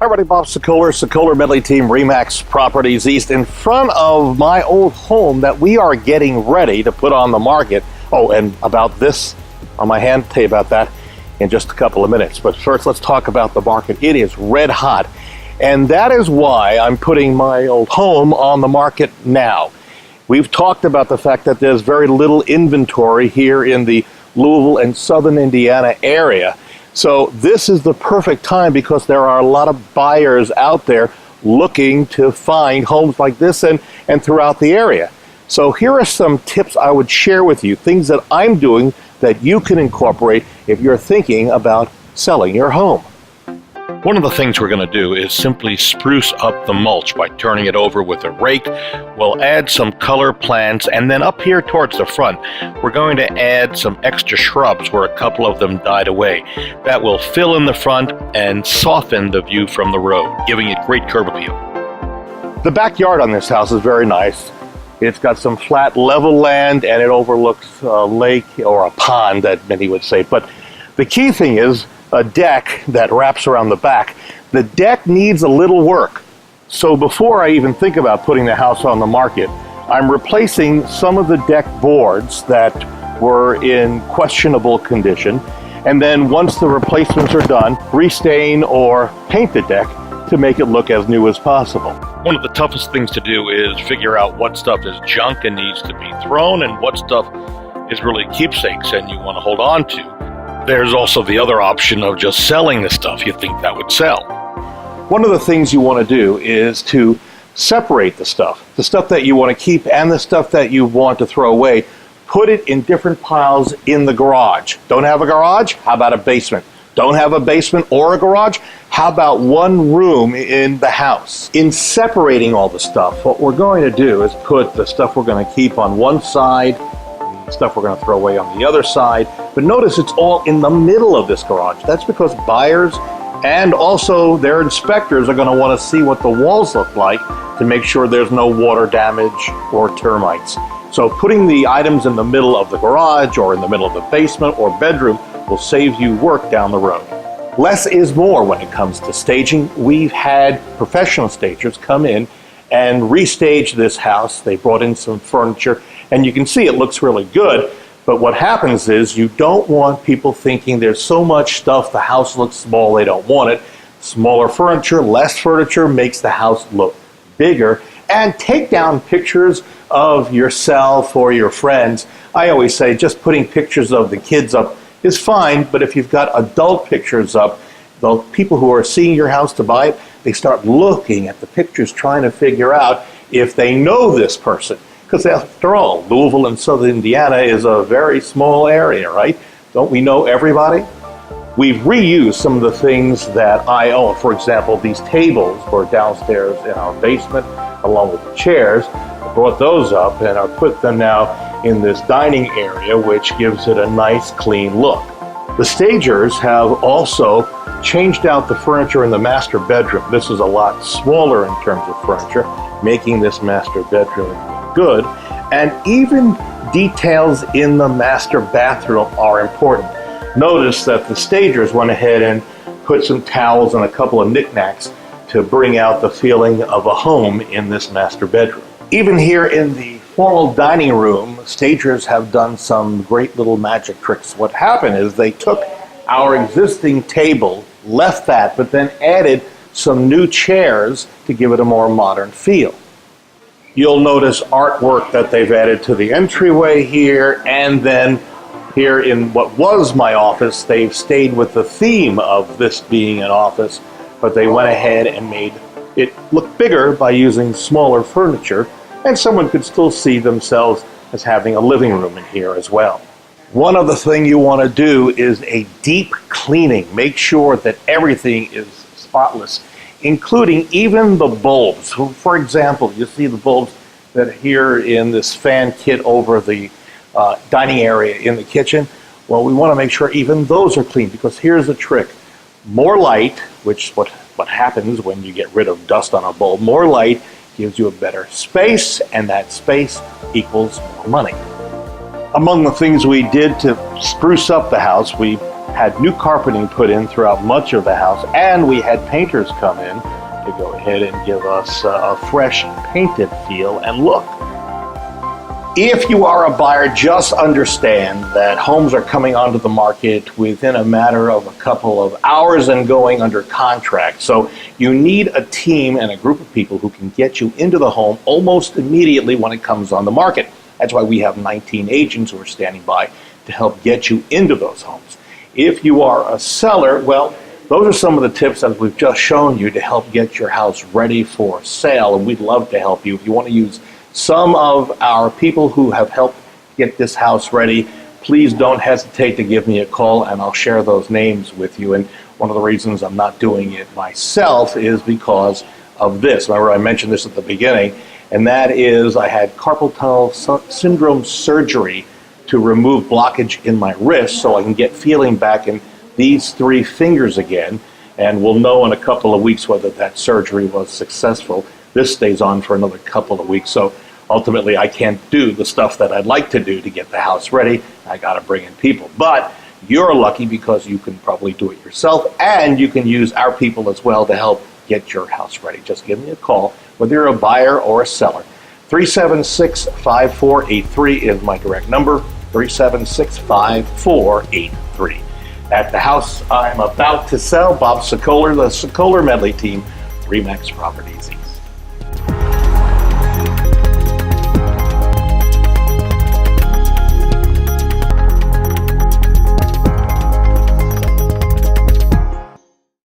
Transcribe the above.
Hi, everybody. Bob Sokoler, Sokoler Medley Team, Remax Properties East, in front of my old home that we are getting ready to put on the market. Oh, and about this on my hand, tell you about that in just a couple of minutes. But first, let's talk about the market. It is red hot, and that is why I'm putting my old home on the market now. We've talked about the fact that there's very little inventory here in the Louisville and southern Indiana area. So this is the perfect time because there are a lot of buyers out there looking to find homes like this and throughout the area. So here are some tips I would share with you, things that I'm doing that you can incorporate if you're thinking about selling your home. One of the things we're going to do is simply spruce up the mulch by turning it over with a rake. We'll add some color plants, and then up here towards the front, we're going to add some extra shrubs where a couple of them died away. That will fill in the front and soften the view from the road, giving it great curb appeal. The backyard on this house is very nice. It's got some flat level land, and it overlooks a lake or a pond, that many would say. But the key thing is a deck that wraps around the back. The deck needs a little work. So before I even think about putting the house on the market, I'm replacing some of the deck boards that were in questionable condition. And then once the replacements are done, restain or paint the deck to make it look as new as possible. One of the toughest things to do is figure out what stuff is junk and needs to be thrown and what stuff is really keepsakes and you want to hold on to. There's also the other option of just selling the stuff you think that would sell. One of the things you want to do is to separate the stuff that you want to keep and the stuff that you want to throw away. Put it in different piles in the garage. Don't have a garage? How about a basement? Don't have a basement or a garage? How about one room in the house? In separating all the stuff, what we're going to do is put the stuff we're going to keep on one side, stuff we're going to throw away on the other side. But notice it's all in the middle of this garage. That's because buyers and also their inspectors are going to want to see what the walls look like to make sure there's no water damage or termites. So putting the items in the middle of the garage or in the middle of the basement or bedroom will save you work down the road. Less is more when it comes to staging. We've had professional stagers come in and restage this house. They brought in some furniture, and you can see it looks really good. But what happens is you don't want people thinking there's so much stuff, the house looks small, they don't want it. Smaller furniture, less furniture makes the house look bigger. And take down pictures of yourself or your friends. I always say just putting pictures of the kids up is fine, but if you've got adult pictures up, the people who are seeing your house to buy it, they start looking at the pictures, trying to figure out if they know this person. Because after all, Louisville and southern Indiana is a very small area, right? Don't we know everybody? We've reused some of the things that I own. For example, these tables were downstairs in our basement, along with the chairs. I brought those up and I put them now in this dining area, which gives it a nice, clean look. The stagers have also changed out the furniture in the master bedroom. This is a lot smaller in terms of furniture, making this master bedroom good. And even details in the master bathroom are important. Notice that the stagers went ahead and put some towels and a couple of knickknacks to bring out the feeling of a home in this master bedroom. Even here in the formal dining room, stagers have done some great little magic tricks. What happened is they took our existing table, left that, but then added some new chairs to give it a more modern feel. You'll notice artwork that they've added to the entryway here, and then here in what was my office, they've stayed with the theme of this being an office, but they went ahead and made it look bigger by using smaller furniture, and someone could still see themselves as having a living room in here as well. One other thing you want to do is a deep cleaning. Make sure that everything is spotless, including even the bulbs. For example, you see the bulbs that are here in this fan kit over the dining area in the kitchen. Well, we want to make sure even those are clean, because here's the trick. More light, which is what happens when you get rid of dust on a bulb, more light gives you a better space, and that space equals more money. Among the things we did to spruce up the house, we had new carpeting put in throughout much of the house, and we had painters come in to go ahead and give us a fresh painted feel and look. If you are a buyer, just understand that homes are coming onto the market within a matter of a couple of hours and going under contract. So you need a team and a group of people who can get you into the home almost immediately when it comes on the market. That's why we have 19 agents who are standing by to help get you into those homes. If you are a seller, well, those are some of the tips that we've just shown you to help get your house ready for sale, and we'd love to help you. If you want to use some of our people who have helped get this house ready, please don't hesitate to give me a call and I'll share those names with you. And one of the reasons I'm not doing it myself is because of this. Remember, I mentioned this at the beginning, and that is I had carpal tunnel syndrome surgery to remove blockage in my wrist so I can get feeling back in these 3 fingers again, and we'll know in a couple of weeks whether that surgery was successful. This stays on for another couple of weeks, so ultimately I can't do the stuff that I'd like to do to get the house ready. I got to bring in people. But you're lucky because you can probably do it yourself, and you can use our people as well to help get your house ready. Just give me a call, whether you're a buyer or a seller. 376-5483 is my direct number, 376-5483. At the house I'm about to sell, Bob Sokoler, the Sokoler Medley team, RE/MAX Properties East.